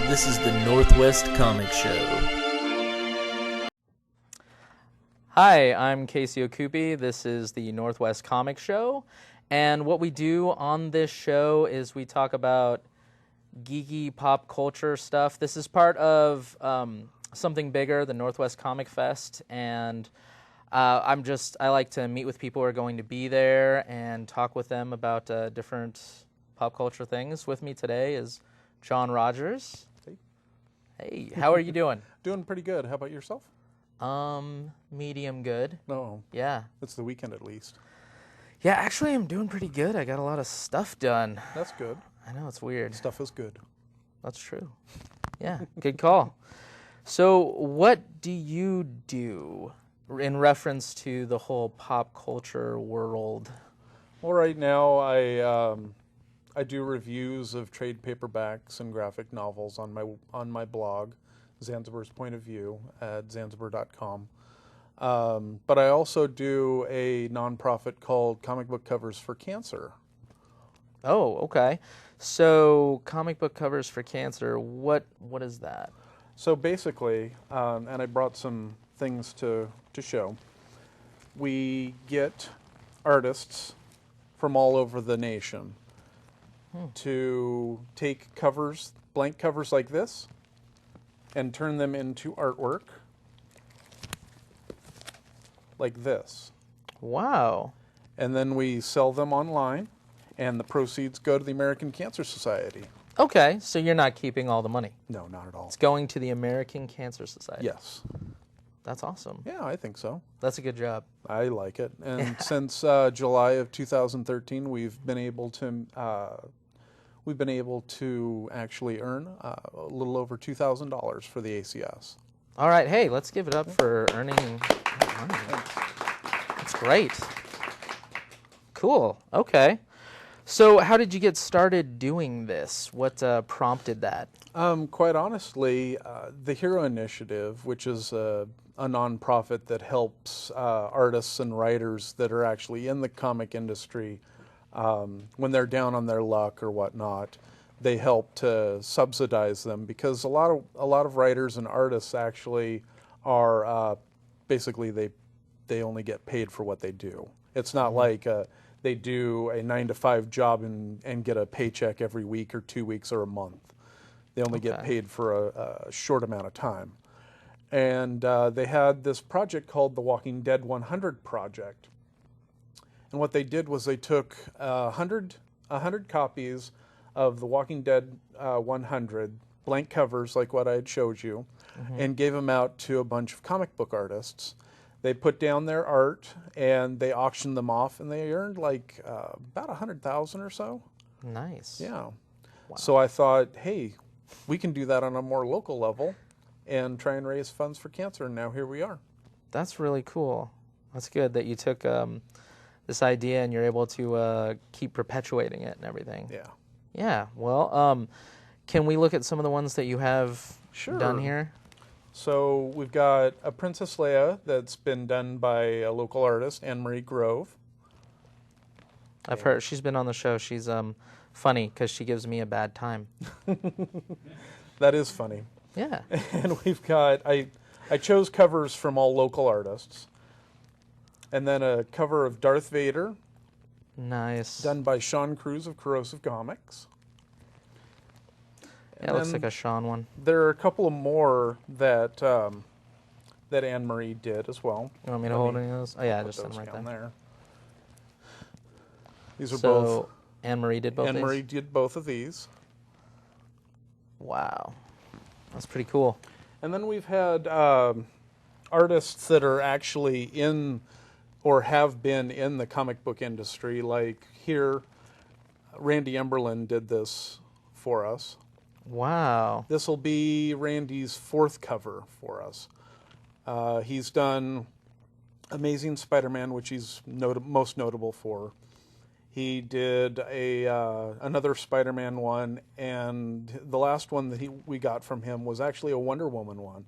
This is the Northwest Comic Show. Hi, I'm Casey Okupi. This is the Northwest Comic Show. And what we do on this show is we talk about geeky pop culture stuff. This is part of something bigger, the Northwest Comic Fest. And I like to meet with people who are going to be there and talk with them about different pop culture things. With me today is John Rogers. Hey, how are you doing? Doing pretty good. How about yourself? Medium good. No. Yeah. It's the weekend at least. Yeah, actually, I'm doing pretty good. I got a lot of stuff done. That's good. I know, it's weird. Stuff is good. That's true. Yeah, good call. So what do you do in reference to the whole pop culture world? Well, right now I do reviews of trade paperbacks and graphic novels on my blog, Zanzibar's Point of View at zanzibar.com. But I also do a nonprofit called Comic Book Covers for Cancer. Oh, okay. So comic book covers for cancer, what is that? So basically, and I brought some things to show, we get artists from all over the nation to take covers, blank covers like this, and turn them into artwork like this. Wow. And then we sell them online, and the proceeds go to the American Cancer Society. Okay, so you're not keeping all the money. No, not at all. It's going to the American Cancer Society. Yes. That's awesome. Yeah, I think so. That's a good job. I like it. And since July of 2013, we've been able to actually earn a little over $2,000 for the ACS. All right, hey, let's give it up for earning money. That's great. Cool. Okay. So how did you get started doing this? What prompted that? Quite honestly, the Hero Initiative, which is a nonprofit that helps artists and writers that are actually in the comic industry when they're down on their luck or whatnot, they help to subsidize them, because a lot of writers and artists actually are basically they only get paid for what they do. It's not like they do a 9-to-5 job and get a paycheck every week or 2 weeks or a month. They only get paid for a short amount of time. And they had this project called the Walking Dead 100 Project. And what they did was they took 100 copies of the Walking Dead 100, blank covers like what I had showed you, and gave them out to a bunch of comic book artists. They put down their art and they auctioned them off, and they earned like about $100,000 or so. Nice. Yeah. Wow. So I thought, hey, we can do that on a more local level and try and raise funds for cancer, and now here we are. That's really cool. That's good that you took this idea and you're able to keep perpetuating it and everything. Yeah. Yeah. Well, can we look at some of the ones that you have done here? So we've got a Princess Leia that's been done by a local artist, Anne-Marie Grove. I've heard she's been on the show. She's funny because she gives me a bad time. That is funny. Yeah. And we've got, I chose covers from all local artists. And then a cover of Darth Vader. Nice. Done by Sean Cruz of Corrosive Comics. Yeah, it looks like a Sean one. There are a couple of more that that Anne-Marie did as well. You want me to hold any of those? Oh yeah, just send them right down there. These are both. Anne-Marie did both these? Anne-Marie did both of these. Wow. That's pretty cool. And then we've had artists that are actually in or have been in the comic book industry. Like here, Randy Emberlin did this for us. Wow. This will be Randy's fourth cover for us. He's done Amazing Spider-Man, which he's most notable for. He did another Spider-Man one, and the last one that we got from him was actually a Wonder Woman one.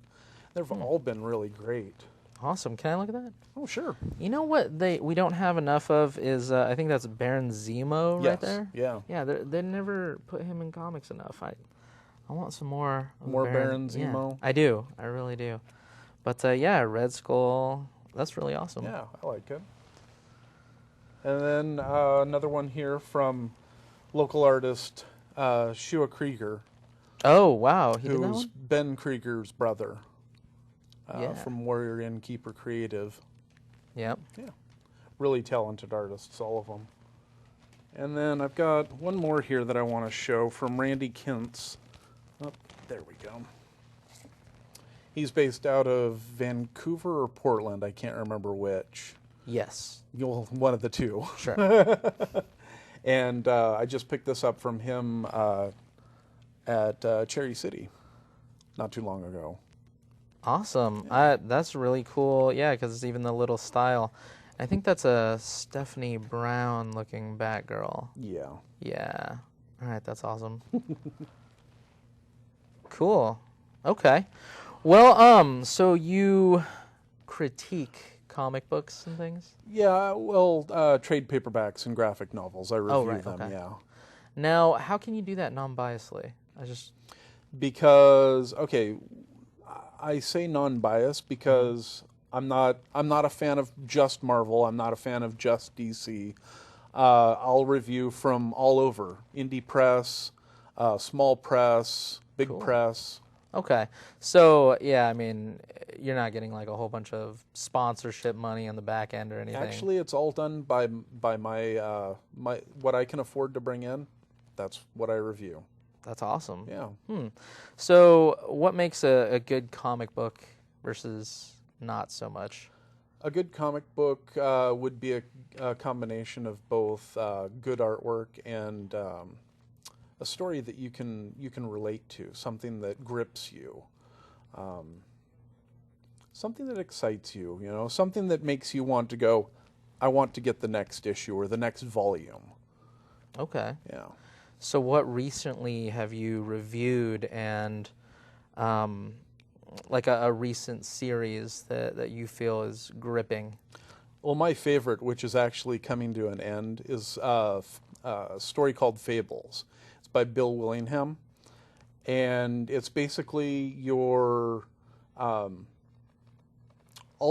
They've all been really great. Awesome. Can I look at that? Oh, sure. You know what we don't have enough of is, I think that's Baron Zemo right there? Yeah. Yeah, they never put him in comics enough. I want some more. Of More Baron Zemo? Yeah, I do. I really do. But yeah, Red Skull. That's really awesome. Yeah, I like it. And then another one here from local artist Shua Krieger, Oh wow, he did that who's one. Ben Krieger's brother Yeah. from Warrior Innkeeper Creative. Yep. Yeah, really talented artists, all of them. And then I've got one more here that I want to show from Randy Kintz. Oh, there we go. He's based out of Vancouver or Portland. I can't remember which. Yes. One of the two. Sure. And I just picked this up from him at Cherry City not too long ago. Awesome. That's really cool. Yeah, because it's even the little style. I think that's a Stephanie Brown looking Batgirl. Yeah. Yeah. All right, that's awesome. Cool. Okay. Well, so you critique comic books and things? Yeah, well, trade paperbacks and graphic novels. I review right, them, okay. yeah. Now, how can you do that non-biasedly? Because, okay, I say non-biased because I'm not a fan of just Marvel. I'm not a fan of just DC. I'll review from all over: indie press, small press, big press. Okay. So, yeah, I mean, you're not getting like a whole bunch of sponsorship money on the back end or anything. Actually, it's all done by my what I can afford to bring in. That's what I review. That's awesome. Yeah. So, what makes a good comic book versus not so much? A good comic book would be a combination of both good artwork and a story that you can relate to, something that grips you, something that excites you. You know, something that makes you want to go, I want to get the next issue or the next volume. Okay. Yeah. So what recently have you reviewed and like a recent series that you feel is gripping? Well, my favorite, which is actually coming to an end, is a story called Fables. It's by Bill Willingham, and it's basically your all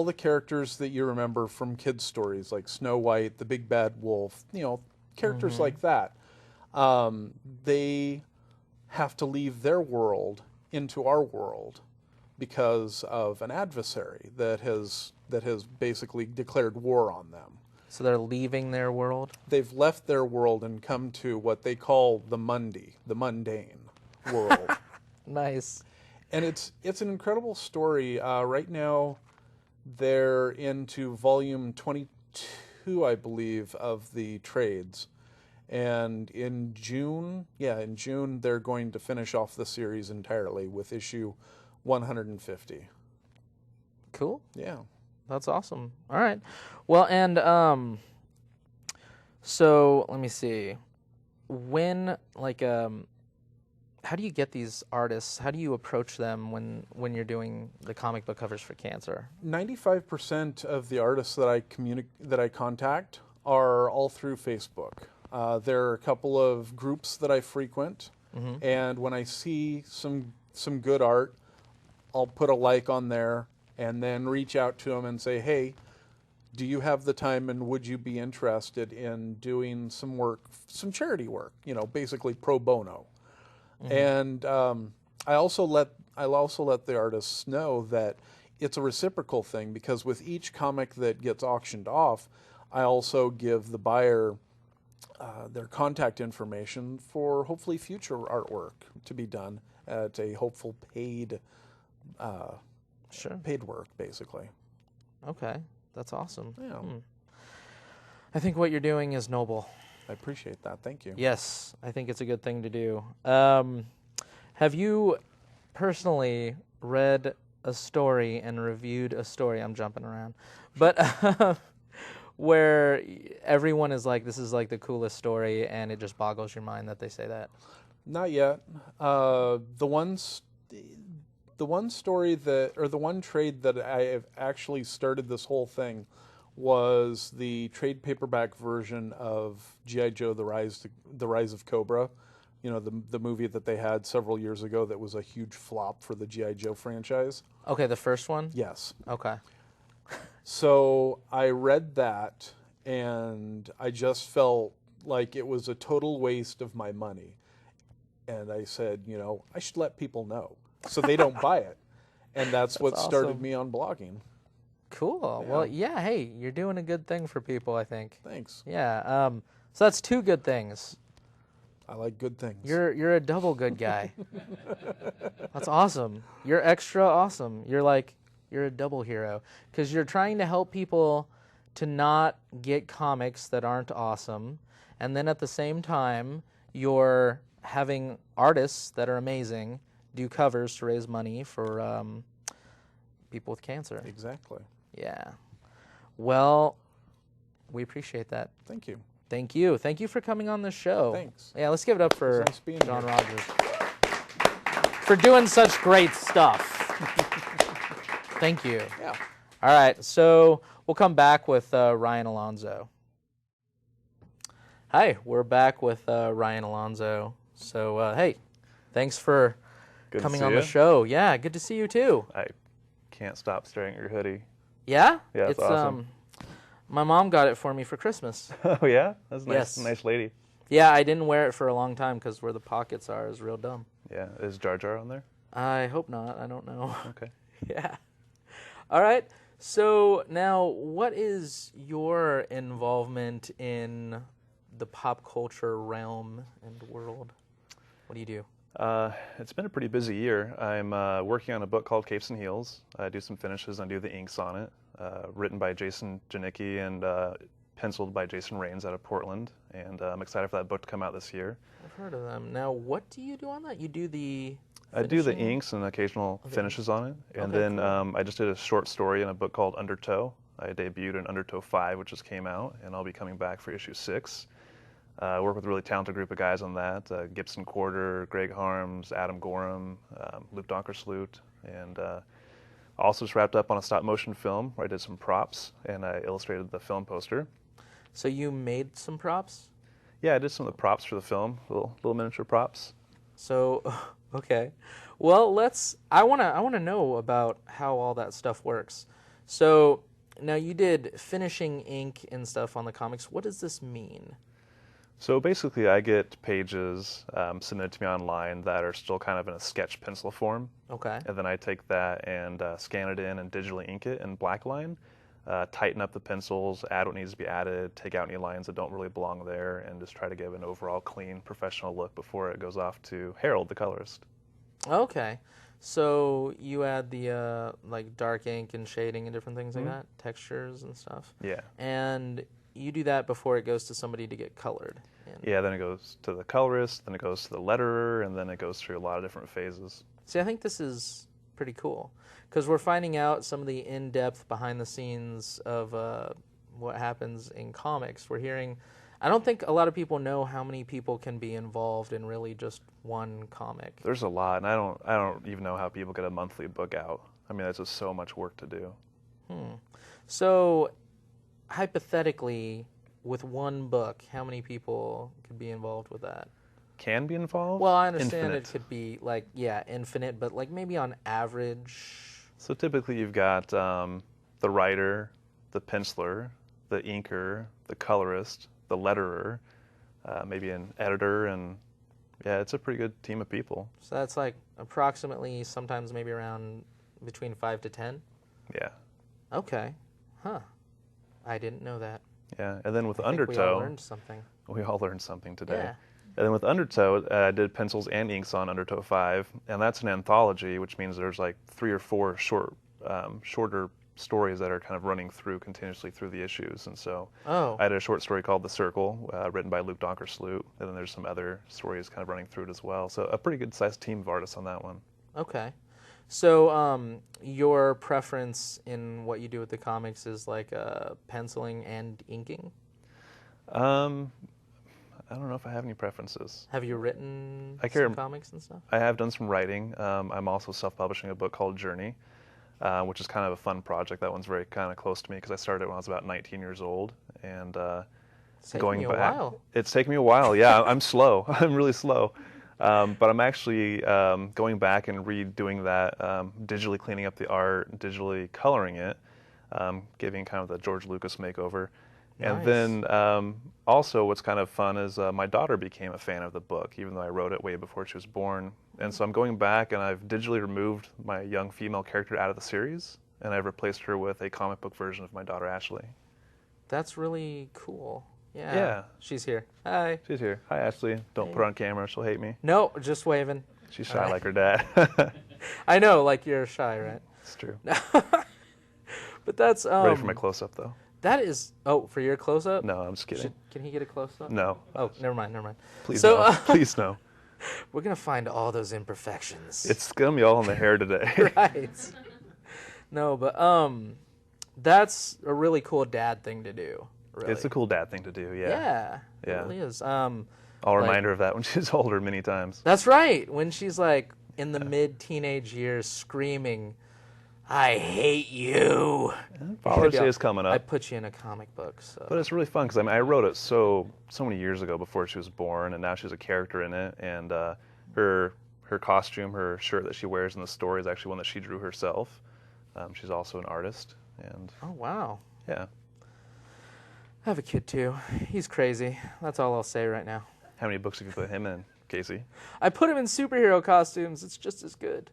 the characters that you remember from kids' stories, like Snow White, the Big Bad Wolf, you know, characters like that. They have to leave their world into our world because of an adversary that has basically declared war on them. So they're leaving their world? They've left their world and come to what they call the mundane world. Nice. And it's an incredible story. Right now, they're into volume 22, I believe, of the trades. And in June, they're going to finish off the series entirely with issue 150. Cool. Yeah. That's awesome. All right. Well, and so let me see. When how do you get these artists? How do you approach them when you're doing the comic book covers for Cancer? 95% of the artists that I contact are all through Facebook. There are a couple of groups that I frequent, and when I see some good art, I'll put a like on there and then reach out to them and say, hey, do you have the time and would you be interested in doing some work, some charity work, you know, basically pro bono. And I'll also let the artists know that it's a reciprocal thing, because with each comic that gets auctioned off, I also give the buyer their contact information for hopefully future artwork to be done at a hopeful paid work, basically. Okay, that's awesome. Yeah. I think what you're doing is noble. I appreciate that. Thank you. Yes, I think it's a good thing to do. Have you personally read a story and reviewed a story? I'm jumping around, but where everyone is like, this is like the coolest story, and it just boggles your mind that they say that? Not yet. The one trade that I have actually started this whole thing was the trade paperback version of G.I. Joe: The Rise of Cobra the movie that they had several years ago that was a huge flop for the G.I. Joe franchise. Okay, the first one? Yes. Okay. So I read that, and I just felt like it was a total waste of my money. And I said, I should let people know so they don't buy it. And that's what started awesome. me on blogging. Cool. Well, yeah, hey, you're doing a good thing for people, I think. Thanks. Yeah. So that's two good things. I like good things. You're a double good guy. That's awesome. You're extra awesome. You're a double hero because you're trying to help people to not get comics that aren't awesome, and then at the same time you're having artists that are amazing do covers to raise money for people with cancer. Exactly. Yeah. Well, we appreciate that. Thank you. Thank you. Thank you for coming on the show. Thanks. Yeah, let's give it up for Nice being John here. Rogers for doing such great stuff. Thank you. Yeah. All right, so we'll come back with Ryan Alonzo. Hi, we're back with Ryan Alonzo. So, hey, thanks for coming on the show. Yeah, good to see you too. I can't stop staring at your hoodie. Yeah? Yeah, it's awesome. My mom got it for me for Christmas. Oh, yeah? That's nice. Yes. Nice lady. Yeah, I didn't wear it for a long time because where the pockets are is real dumb. Yeah. Is Jar Jar on there? I hope not. I don't know. Okay. Yeah. All right. So now, what is your involvement in the pop culture realm and world? What do you do? It's been a pretty busy year. I'm working on a book called Capes and Heels. I do some finishes and I do the inks on it. Written by Jason Janicki and penciled by Jason Rains out of Portland. And I'm excited for that book to come out this year. I've heard of them. Now, what do you do on that? You do the I do the finishing? inks and occasional finishes on it. And Okay, then I just did a short story in a book called Undertow. I debuted in Undertow 5, which just came out, and I'll be coming back for issue 6. I work with a really talented group of guys on that. Gibson Quarter, Greg Harms, Adam Gorham, Luke Donkersloot, and also just wrapped up on a stop motion film where I did some props and I illustrated the film poster. So you made some props? Yeah, I did some of the props for the film, little miniature props. So, okay. Well, I want to know about how all that stuff works. So, now you did finishing ink and stuff on the comics. What does this mean? So basically, I get pages submitted to me online that are still kind of in a sketch pencil form. Okay. And then I take that and scan it in and digitally ink it in blackline, tighten up the pencils, add what needs to be added, take out any lines that don't really belong there, and just try to give an overall clean, professional look before it goes off to Harold, the colorist. Okay. So you add the like dark ink and shading and different things like that, textures and stuff. Yeah. And you do that before it goes to somebody to get colored. Yeah, then it goes to the colorist, then it goes to the letterer, and then it goes through a lot of different phases. See, I think this is pretty cool because we're finding out some of the in-depth behind-the-scenes of what happens in comics. We're hearing, I don't think a lot of people know how many people can be involved in really just one comic. There's a lot, and I don't even know how people get a monthly book out. I mean, that's just so much work to do. So, hypothetically, with one book, how many people could be involved with that? Can be involved? Well, I understand Infinite. it could be like, yeah, infinite, but like maybe on average. So typically you've got the writer, the penciler, the inker, the colorist, the letterer, maybe an editor, and yeah, it's a pretty good team of people. So that's like approximately sometimes maybe around between 5 to 10? Yeah. Okay. Huh. I didn't know that. Yeah, and then with I think Undertow, we all learned something. we all learned something today. Yeah. And then with Undertow, I did pencils and inks on Undertow 5, and that's an anthology, which means there's like 3 or 4 shorter stories that are kind of running through continuously through the issues. And so Oh. I had a short story called The Circle, written by Luke Donkersloot, and then there's some other stories kind of running through it as well. So a pretty good sized team of artists on that one. Okay. So your preference in what you do with the comics is like penciling and inking? I don't know if I have any preferences. Have you written I some comics and stuff? I have done some writing. I'm also self-publishing a book called Journey, which is kind of a fun project. That one's very kind of close to me because I started it when I was about 19 years old. And It's taken me a while. It's taken me a while. Yeah, I'm slow. I'm really slow. But I'm actually going back and redoing that, digitally cleaning up the art, digitally coloring it, giving kind of the George Lucas makeover. Nice. And then also what's kind of fun is my daughter became a fan of the book, even though I wrote it way before she was born. And so I'm going back and I've digitally removed my young female character out of the series, and I've replaced her with a comic book version of my daughter, Ashley. That's really cool. Yeah. Yeah. She's here. Hi. She's here. Hi, Ashley. Don't put her on camera. She'll hate me. No, just waving. She's shy like her dad. I know, like you're shy, right? It's true. But that's... Ready for my close-up, though? That is... Oh, for your close-up? No, I'm just kidding. Can he get a close-up? No. Oh, never mind. Please So, no. Please no. We're going to find all those imperfections. It's going to be all in the hair today. Right. No, but that's a really cool dad thing to do. Really. It's a cool dad thing to do, yeah. Yeah, Yeah. it really is. I'll remind her of that when she's older many times. That's right. When she's like in the mid-teenage years screaming, I hate you. Father's Day is coming up. I put you in a comic book. So. But it's really fun because I wrote it so many years ago before she was born, and now she's a character in it. And her costume, her shirt that she wears in the story is actually one that she drew herself. She's also an artist. And oh, wow. Yeah. I have a kid too. He's crazy. That's all I'll say right now. How many books have you put him in, Casey? I put him in superhero costumes. It's just as good.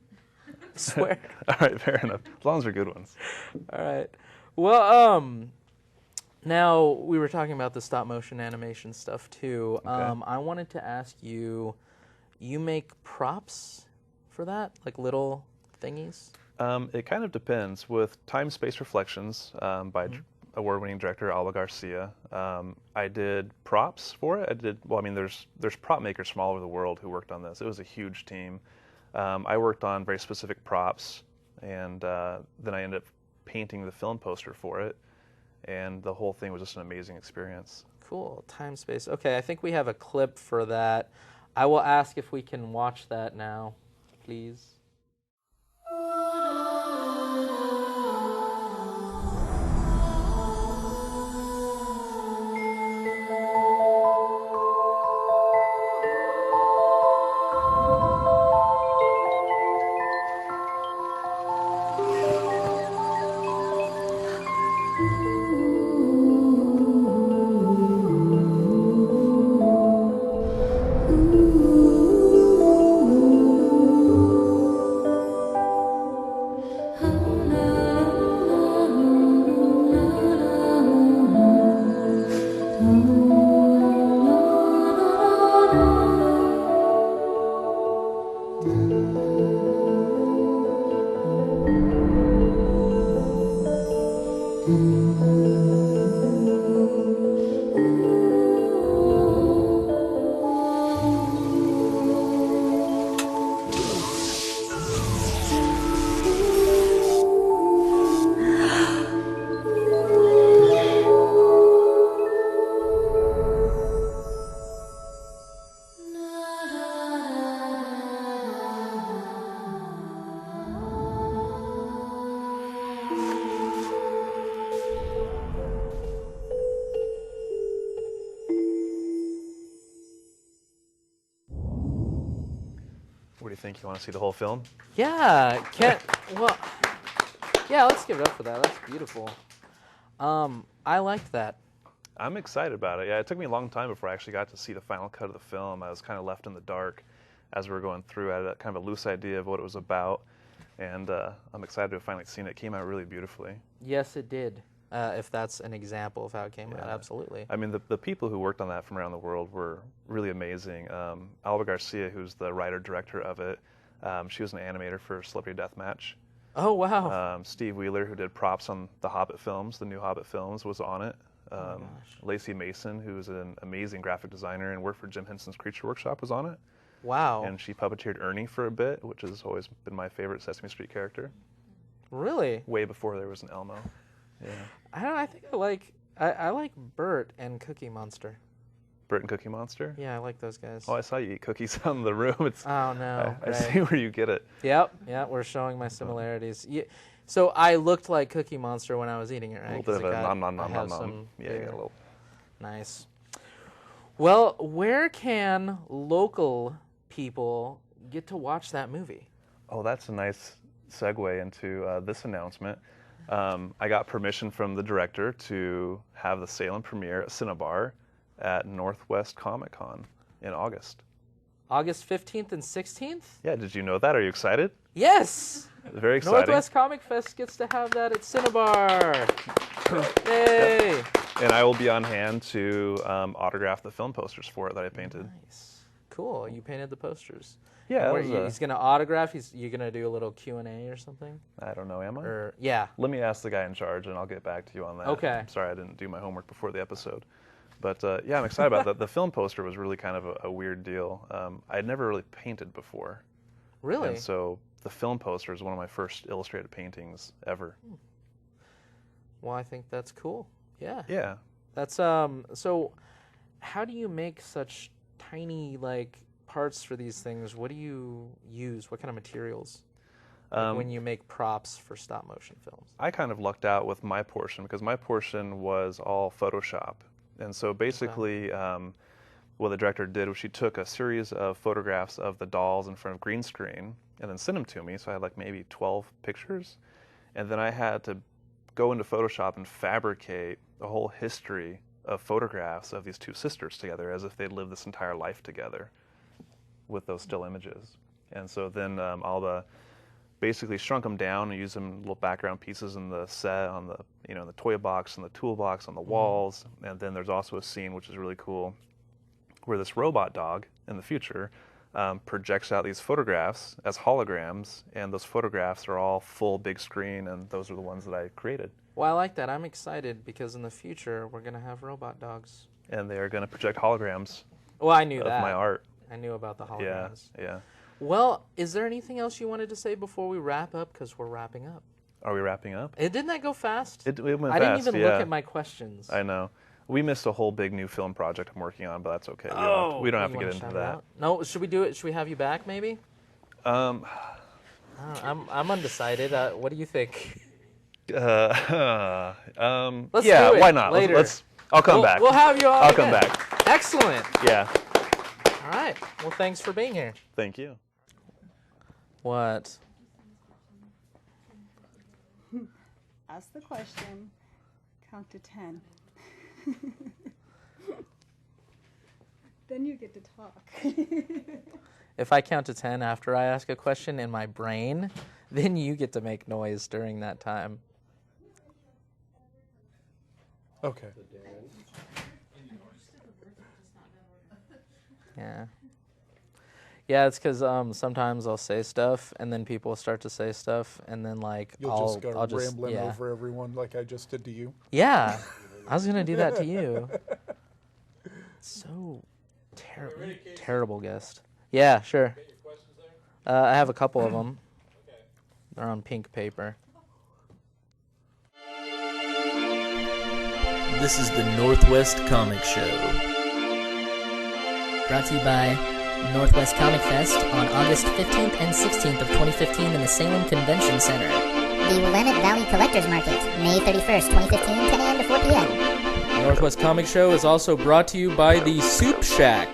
I swear. All right, fair enough. As long as they're good ones. All right. Well, now we were talking about the stop motion animation stuff too. Okay. I wanted to ask you, you make props for that, like little thingies? It kind of depends. With Time Space Reflections by award-winning director Alba Garcia, I did props for it. There's prop makers from all over the world who worked on this. It was a huge team. I worked on very specific props, and then I ended up painting the film poster for it, and the whole thing was just an amazing experience. Cool. Time Space. Okay, I think we have a clip for that. I will ask if we can watch that now, please. What do you think? You want to see the whole film? Yeah, yeah, let's give it up for that. That's beautiful. I liked that. I'm excited about it. Yeah, it took me a long time before I actually got to see the final cut of the film. I was kind of left in the dark as we were going through. I had a kind of a loose idea of what it was about, and I'm excited to have finally seen it. It came out really beautifully. Yes, it did. If that's an example of how it came out, absolutely. I mean, the people who worked on that from around the world were really amazing. Alba Garcia, who's the writer-director of it, she was an animator for Celebrity Deathmatch. Oh, wow. Steve Wheeler, who did props on the Hobbit films, the new Hobbit films, was on it. Lacey Mason, who's an amazing graphic designer and worked for Jim Henson's Creature Workshop, was on it. Wow. And she puppeteered Ernie for a bit, which has always been my favorite Sesame Street character. Really? Way before there was an Elmo. Yeah. I think I like Bert and Cookie Monster. Bert and Cookie Monster? Yeah, I like those guys. Oh, I saw you eat cookies out in the room. Oh, no. I see where you get it. Yep, we're showing my similarities. Yeah, so I looked like Cookie Monster when I was eating it, right? A little bit of a nom nom nom nom nom. Yeah, a little. Nice. Well, where can local people get to watch that movie? Oh, that's a nice segue into this announcement. I got permission from the director to have the Salem premiere at Cinnabar at Northwest Comic Con in August. August 15th and 16th? Yeah, did you know that? Are you excited? Yes! Very exciting. Northwest Comic Fest gets to have that at Cinnabar. Yay! Yep. And I will be on hand to autograph the film posters for it that I painted. Nice. Cool. You painted the posters. Yeah. He's going to autograph? You're going to do a little Q&A or something? I don't know, am I? Yeah. Let me ask the guy in charge, and I'll get back to you on that. Okay. I'm sorry I didn't do my homework before the episode. But yeah, I'm excited about that. The film poster was really kind of a weird deal. I had never really painted before. Really? And so the film poster is one of my first illustrated paintings ever. Well, I think that's cool. Yeah. Yeah. That's so how do you make such tiny parts for these things? What do you use? What kind of materials? When you make props for stop motion films? I kind of lucked out with my portion because my portion was all Photoshop. And so basically what the director did was she took a series of photographs of the dolls in front of green screen and then sent them to me. So I had maybe 12 pictures. And then I had to go into Photoshop and fabricate the whole history of photographs of these two sisters together as if they'd lived this entire life together with those still images. And so then Alba basically shrunk them down and used them little background pieces in the set, on the the toy box and the toolbox on the walls. And then there's also a scene which is really cool where this robot dog in the future projects out these photographs as holograms, and those photographs are all full big screen, and those are the ones that I created. Well, I like that. I'm excited because in the future we're going to have robot dogs. And they are going to project holograms Well, I knew of that. my art. I knew about the holograms. Yeah. Well, is there anything else you wanted to say before we wrap up? Because we're wrapping up. Are we wrapping up? Didn't that go fast? It went fast, I didn't even look yeah. at my questions. I know. We missed a whole big new film project I'm working on, but that's okay. Oh, we don't have you to get wanna into shout it that. out? No, should we do it? Should we have you back maybe? I'm undecided. What do you think? Let's yeah, do it why not? later. I'll come back. We'll have you on I'll again. come back. Excellent. Yeah. All right. Well, thanks for being here. Thank you. What? Ask the question, count to 10. Then you get to talk. If I count to 10 after I ask a question in my brain, then you get to make noise during that time. Okay. Yeah. Yeah, it's because sometimes I'll say stuff, and then people start to say stuff, and then You'll just go I'll just rambling yeah. over everyone like I just did to you. Yeah, I was gonna do that to you. So terrible guest. Yeah, sure. I have a couple of them. They're on pink paper. This is the Northwest Comic Show. Brought to you by Northwest Comic Fest on August 15th and 16th of 2015 in the Salem Convention Center. The Willamette Valley Collectors Market, May 31st, 2015, 10 a.m. to 4 p.m. Northwest Comic Show is also brought to you by the Soup Shack.